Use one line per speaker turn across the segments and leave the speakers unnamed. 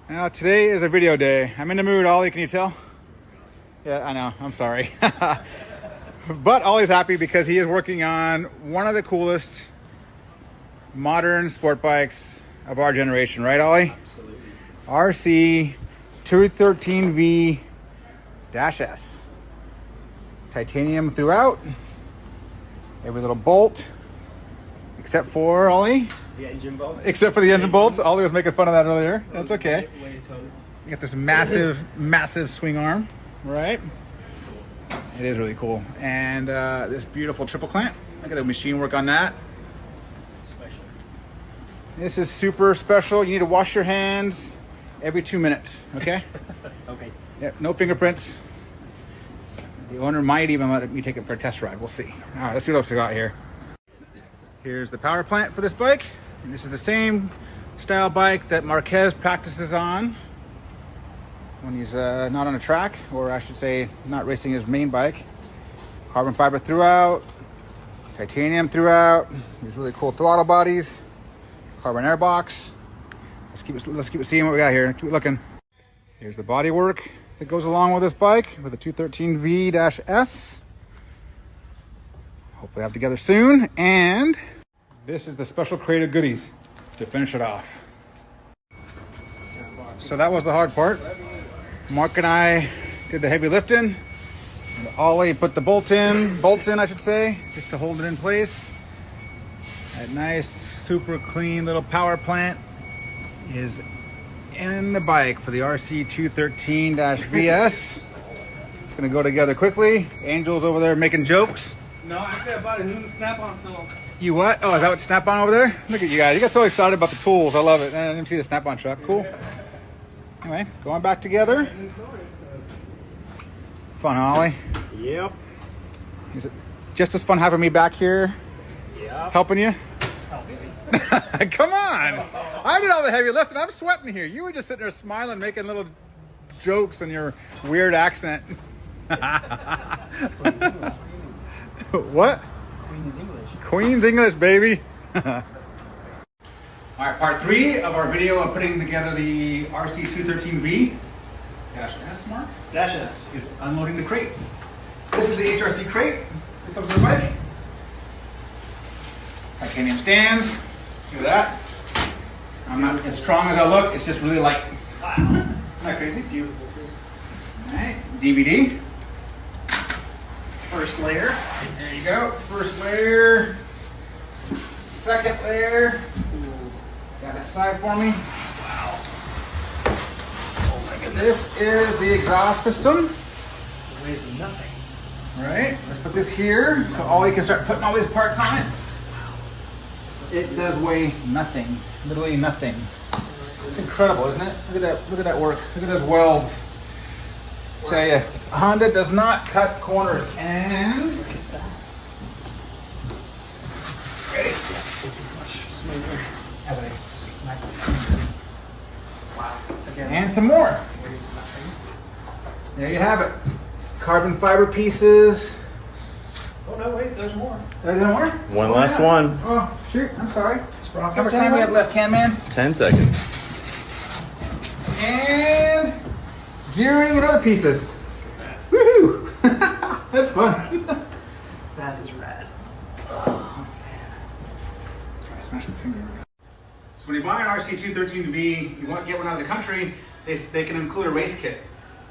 Now, today is a video day. I'm in the mood, Ollie, can you tell? Yeah, I know, I'm sorry. But Ollie's happy because he is working on one of the coolest modern sport bikes of our generation, right, Ollie?
Absolutely.
RC213V-S. Titanium throughout. Every little bolt, except for Ollie.
The engine bolts.
Except for the engine bolts. Ollie was making fun of that earlier. That's okay. You got this massive, massive swing arm, right? It is really cool. And this beautiful triple clamp. Look at the machine work on that.
Special.
This is super special. You need to wash your hands every 2 minutes, okay?
Okay.
Yep, no fingerprints. The owner might even let me take it for a test ride. We'll see. All right, let's see what else we got here. Here's the power plant for this bike. And this is the same style bike that Marquez practices on when he's not on a track, or I should say not racing his main bike. Carbon fiber throughout, titanium throughout, these really cool throttle bodies, carbon air box. Let's keep it seeing what we got here. Keep looking. Here's the body work that goes along with this bike with the 213V-S. Hopefully have it together soon. And this is the special crate of goodies to finish it off. So that was the hard part. Mark and I did the heavy lifting. And Ollie put the bolts in, I should say, just to hold it in place. That nice, super clean little power plant is in the bike for the RC213-VS. It's gonna go together quickly. Angel's over there making jokes.
No, actually I bought a new snap-on tool.
You what? Oh, is that what Snap-on over there? Look at you guys. You got so excited about the tools. I love it. I didn't see the Snap-on truck. Cool. Anyway, going back together. Fun, Ollie.
Yep.
Is it just as fun having me back here?
Yep.
Helping you?
Helping me.
Come on. I did all the heavy lifting. I'm sweating here. You were just sitting there smiling, making little jokes in your weird accent. What?
Queen's English.
Queen's English, baby. All right, part 3 of our video of putting together the RC213V-S mark
Dash S.
is unloading the crate. This is the HRC crate that comes with the bike. Titanium stands. Look at that. I'm not as strong as I look. It's just really light.
Wow.
Isn't that crazy?
Beautiful.
All right, DVD.
First layer.
There you go. First layer. Second layer. Got that side for me.
Wow. Oh my goodness.
This is the exhaust system.
It weighs nothing.
All right, let's put this here so Ollie can start putting all these parts on it. It does weigh nothing, literally nothing. It's incredible, isn't it? Look at that, look at that work. Look at those welds. Tell you, Honda does not cut corners. And
Look at that.
ready?
This is much smoother.
As I smack it.
Wow. Again,
And some more.
weighs nothing.
There you have it. Carbon fiber pieces.
Oh no, wait, there's more.
Is there more?
One last one.
Oh, shoot, I'm sorry.
Sprockets.
How much time we have left, Can Man?
10 seconds.
And gearing and other pieces. Woohoo! That's fun.
That is rad.
I smashed my finger. So when you buy an RC213V, you want to get one out of the country, they can include a race kit.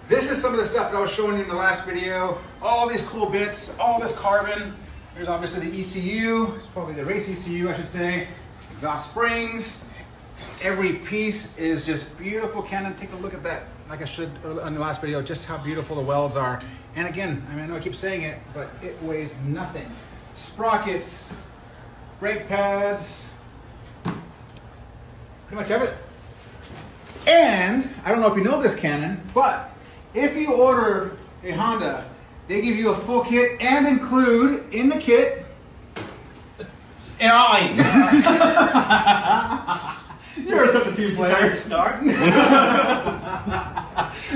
This is some of the stuff that I was showing you in the last video. All these cool bits, all this carbon. There's obviously the ECU. It's probably the race ECU, I should say. Exhaust springs. Every piece is just beautiful. Canon, take a look at that. Like I should on the last video, just how beautiful the welds are. And again, I mean, I know I keep saying it, but it weighs nothing. Sprockets, brake pads, pretty much everything. And I don't know if you know this, Canon, but if you order a Honda, they give you a full kit and include in the kit an Ollie. You're such a team player.
Time to start.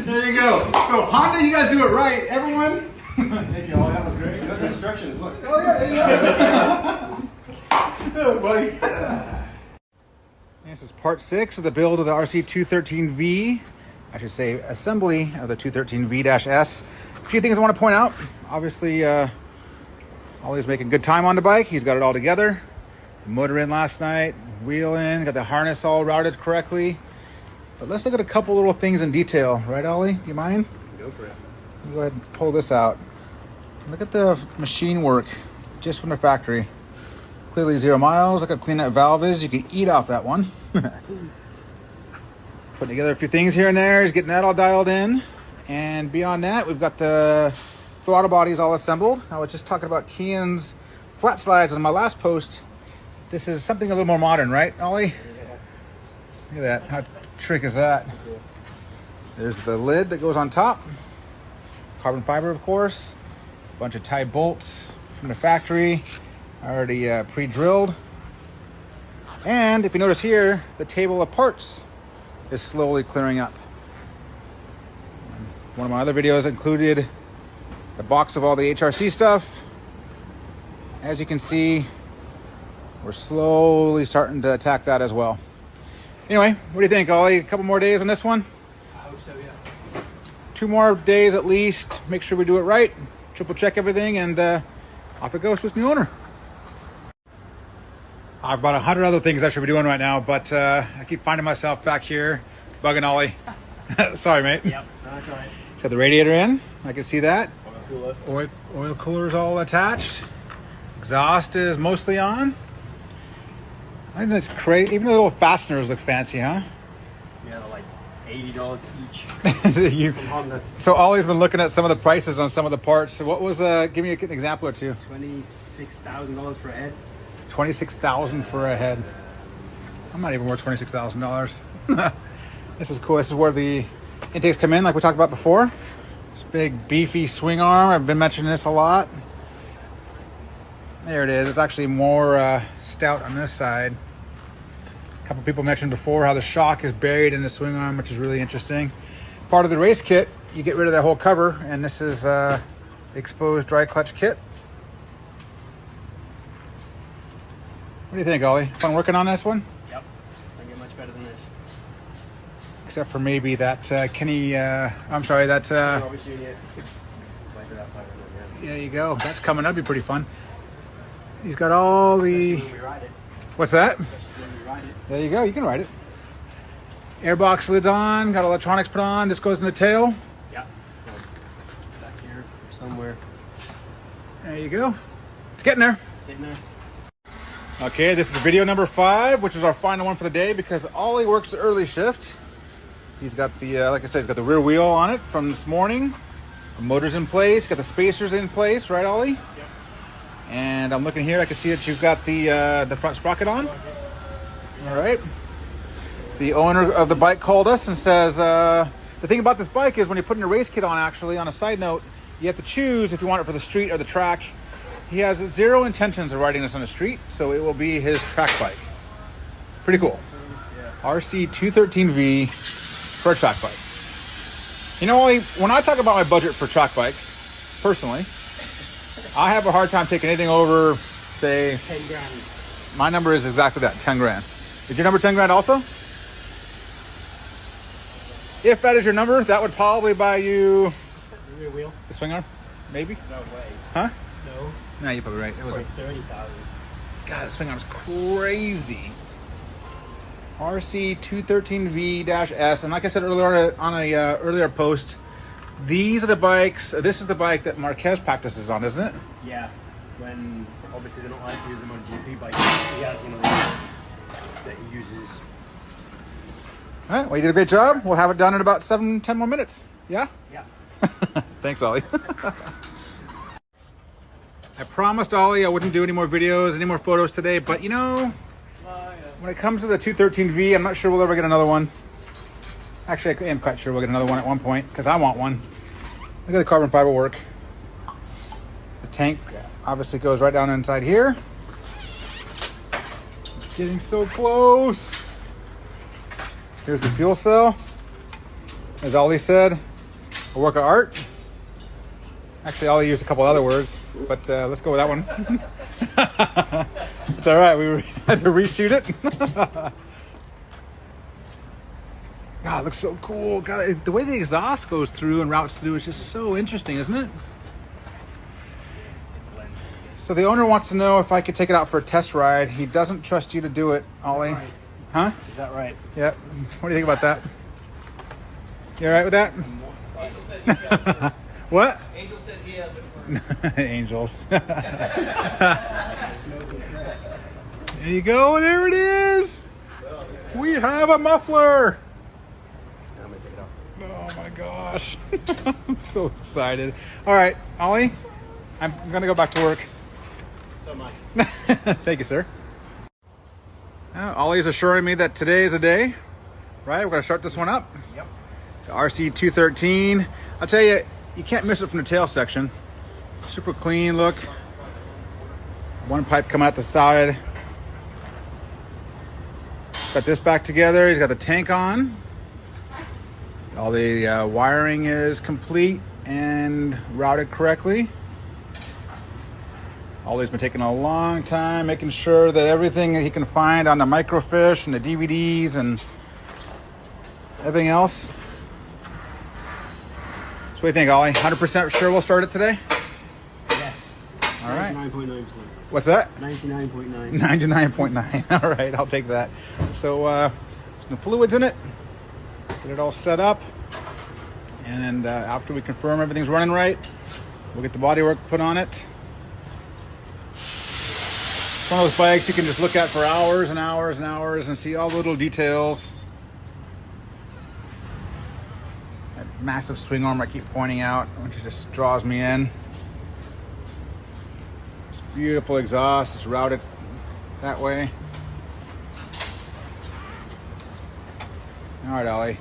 There you go. So Honda, you guys do it right, everyone.
Thank you all. That was great. Good instructions. Look.
Oh yeah, there you go. Oh, buddy. And This is part 6 of the build of the RC213V. I should say assembly of the 213V-S. A few things I want to point out. Obviously, Ollie's making good time on the bike. He's got it all together. The motor in last night, wheel in, got the harness all routed correctly. But let's look at a couple little things in detail. Right, Ollie? Do you mind?
Go for it.
Let me go ahead and pull this out. Look at the machine work just from the factory. Clearly 0 miles. Look how clean that valve is. You can eat off that one. Putting together a few things here and there. He's getting that all dialed in. And beyond that, we've got the throttle bodies all assembled. I was just talking about Kian's flat slides on my last post. This is something a little more modern, right, Ollie?
Yeah.
Look at that. How trick is that? There's the lid that goes on top. Carbon fiber, of course. A bunch of tie bolts from the factory. Already pre-drilled. And if you notice here, the table of parts is slowly clearing up. One of my other videos included a box of all the HRC stuff. As you can see, we're slowly starting to attack that as well. Anyway, what do you think, Ollie? A couple more days on this one?
I hope so, yeah.
2 more days at least. Make sure we do it right. Triple check everything, and off it goes to its new owner. I've about 100 other things I should be doing right now, but I keep finding myself back here bugging Ollie. Sorry, mate.
Yep, no, that's all right.
It's got the radiator in. I can see that.
Oil cooler.
Oil cooler's all attached. Exhaust is mostly on. I think that's crazy. Even the little fasteners look fancy, huh?
Yeah, they're like $80 each.
You,
From Honda.
so Ollie's been looking at some of the prices on some of the parts. So what was, give me an example or two.
$26,000 for a head.
$26,000 for a head. I'm not even worth $26,000. This is cool. This is where the intakes come in, like we talked about before. This big beefy swing arm. I've been mentioning this a lot. There it is. It's actually more stout on this side. A couple people mentioned before how the shock is buried in the swing arm, which is really interesting. Part of the race kit, you get rid of that whole cover, and this is the exposed dry clutch kit. What do you think, Ollie? Fun working on this one?
Yep. Don't get much better than this.
Except for maybe that Kenny, I'm sorry, that,
Robert Jr. Why is it up 500? Yeah.
there you go. That's coming. That'd be pretty fun. He's got all the,
Especially when we ride it.
what's that?
Especially when we ride it.
There you go. You can ride it. Airbox lids on. Got electronics put on. This goes in the tail.
Yeah. Back here somewhere.
There you go. It's getting there.
Getting there.
Okay, this is video number 5, which is our final one for the day because Ollie works the early shift. He's got the, like I said, he's got the rear wheel on it from this morning. The motor's in place. Got the spacers in place, right, Ollie?
Yep.
And I'm looking here. I can see that you've got the front sprocket on. All right. The owner of the bike called us and says the thing about this bike is when you're putting a race kit on, actually, on a side note, you have to choose if you want it for the street or the track. He has 0 intentions of riding this on the street, so it will be his track bike. Pretty cool.
Yeah.
RC213V for a track bike. You know, Ollie, when I talk about my budget for track bikes, personally, I have a hard time taking anything over, say,
10 grand.
my number is exactly that, 10 grand. Is your number 10 grand also? If that is your number, that would probably buy you
The rear wheel?
the swing arm, maybe?
No way.
Huh?
No.
No, you're probably right. It was
Like 30,000.
God, the swing arm's crazy. RC213V-S, and like I said earlier on a earlier post, these are the bikes. This is the bike that Marquez practices on, isn't it?
Yeah. When obviously they're not allowed to use the MotoGP bike, he has one of these that he uses.
All right, well, you did a great job. We'll have it done in about 7-10 more minutes. Yeah?
Yeah.
Thanks, Ollie. I promised Ollie I wouldn't do any more videos, any more photos today, but you know, when it comes to the 213V, I'm not sure we'll ever get another one. Actually, I am quite sure we'll get another one at one point, because I want one. Look at the carbon fiber work. The tank obviously goes right down inside here. It's getting so close. Here's the fuel cell. As Ollie said, a work of art. Actually, Ollie used a couple other words, but let's go with that one. It's all right. We had to reshoot it. God, it looks so cool. God, the way the exhaust goes through and routes through is just so interesting, isn't it? So the owner wants to know if I could take it out for a test ride. He doesn't trust you to do it, Ollie.
Right.
Huh?
Is that right?
Yep. What do you think about that? You all right with that?
Angel said he has it first.
What?
Angel said he has it first.
Angels. There you go. There it is. We have a muffler.
Now I'm gonna take it off.
Oh my gosh. I'm so excited. All right, Ollie, I'm going to go back to work.
So am I.
Thank you, sir. Ollie's assuring me that today is a day, right? We're going to start this one up.
Yep.
The RC213. I'll tell you, you can't miss it from the tail section. Super clean look. One pipe coming out the side. Got this back together. He's got the tank on. All the wiring is complete and routed correctly. Ollie's been taking a long time making sure that everything that he can find on the microfiche and the DVDs and everything else. So what do you think, Ollie? 100% sure we'll start it today?
Yes.
All right.
99.9%.
What's that?
99.9.
99.9. All right, I'll take that. So there's no fluids in it. Get it all set up. And after we confirm everything's running right, we'll get the bodywork put on it. It's one of those bikes you can just look at for hours and hours and hours and see all the little details. That massive swing arm I keep pointing out, which just draws me in. This beautiful exhaust is routed that way. All right, Ollie.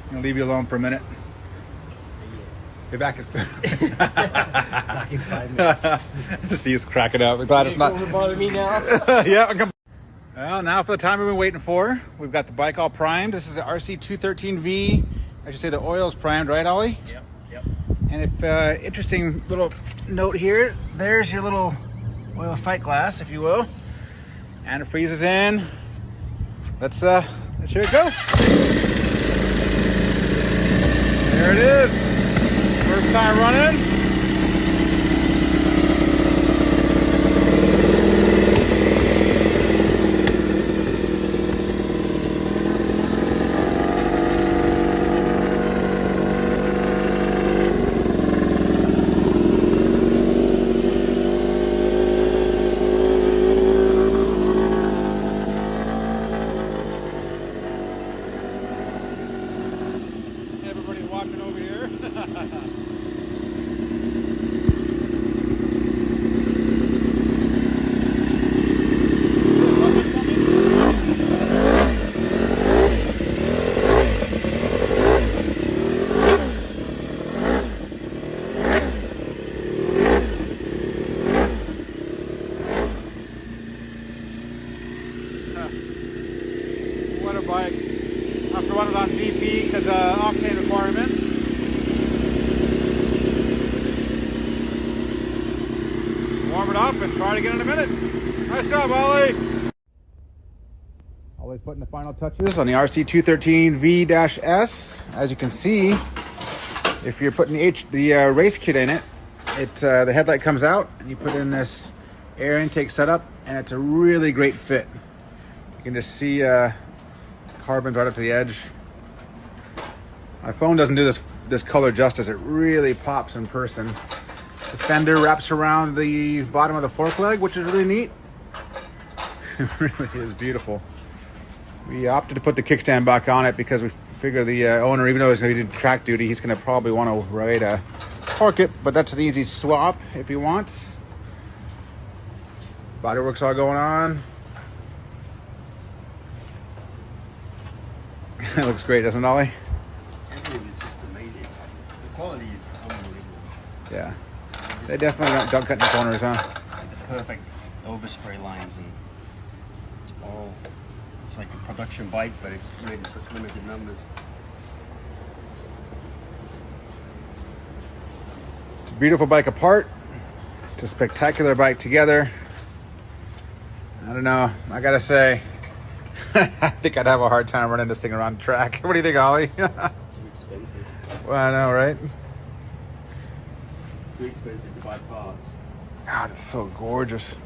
I'm gonna leave you alone for a minute. Be back in
Back in 5 minutes.
Steve's cracking up. I'm glad it's not.
Don't bother me now.
Yeah. Well, now for the time we've been waiting for. We've got the bike all primed. This is the RC213V. I should say the oil's primed, right, Ollie?
Yep. Yep.
And if interesting little note here. There's your little oil sight glass, if you will. And it freezes in. Let's hear it go. There it is. First time running. Everybody's watching over here. What a bike. I have to run it on VP because octane requirements. Warm it up and try it again in a minute. Nice job, Ollie. Ollie's putting the final touches on the RC213V-S. As you can see, if you're putting the race kit in it, the headlight comes out and you put in this air intake setup and it's a really great fit. You can just see carbons right up to the edge. My phone doesn't do this color justice. It really pops in person. The fender wraps around the bottom of the fork leg, which is really neat. It really is beautiful. We opted to put the kickstand back on it because we figure the owner, even though he's going to be doing track duty, he's going to probably want to ride a torque it, but that's an easy swap if he wants. Bodywork's all going on. It looks great, doesn't it, Ollie?
Everything is just amazing. The quality is unbelievable.
Yeah. They definitely don't cut any corners, huh?
Like the perfect overspray lines, and it's like a production bike, but it's made in such limited numbers.
It's a beautiful bike apart. It's a spectacular bike together. I don't know. I gotta say, I think I'd have a hard time running this thing around the track. What do you think, Ollie?
Too expensive.
Well, I know, right?
Too expensive to buy parts.
God, it's so gorgeous.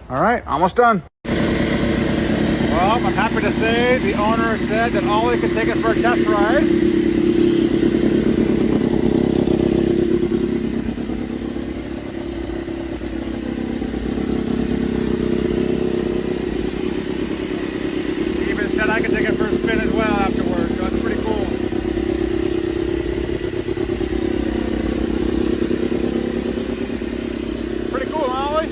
All right, almost done. Well, I'm happy to say the owner said that Ollie could take it for a test ride. He even said I could take it for a spin as well afterwards, so that's pretty cool. Pretty cool, huh, Ollie?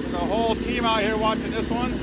There's a whole team out here watching this one.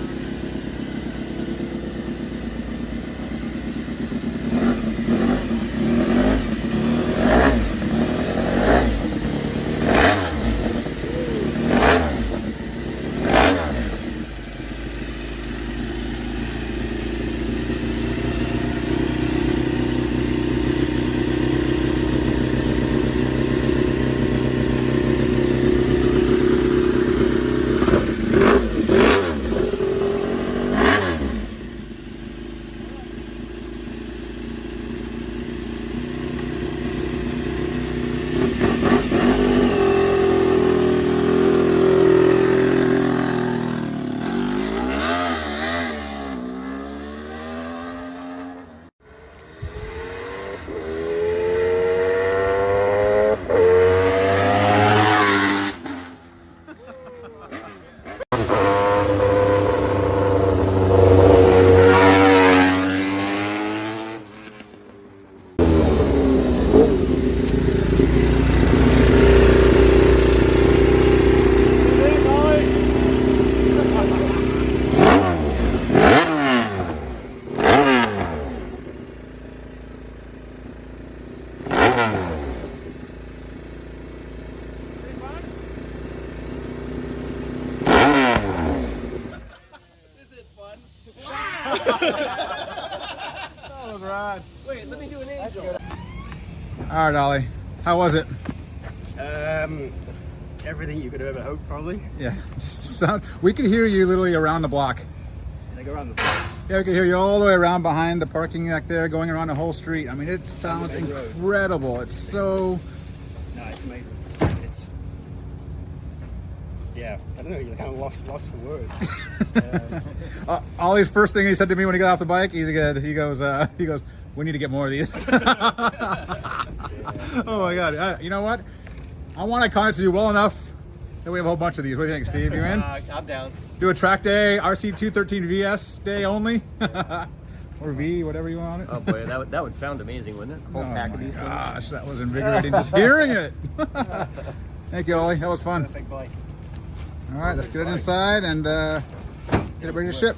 That was rad.
Wait, let me do an angel.
All right, Ollie, how was it?
Everything you could ever hope, probably.
Yeah, just sound. We could hear you literally around the block.
Can I go around the block?
Yeah, we could hear you all the way around behind the parking back there, going around the whole street. I mean, it sounds incredible. It's so.
No, it's amazing. It's. Yeah, I don't know. You're kind of lost for words.
Ollie's first thing he said to me when he got off the bike, he goes, we need to get more of these. Oh my God! You know what? I want Iconic to do well enough that we have a whole bunch of these. What do you think, Steve? You in?
I'm down.
Do a track day, RC213V-S day only, or V, whatever you want it.
Oh boy, that would sound amazing, wouldn't it? A whole pack of these things.
Gosh, that was invigorating just hearing it. Thank you, Ollie. That was fun.
Perfect bike.
All right, let's get it inside and get it ready to ship.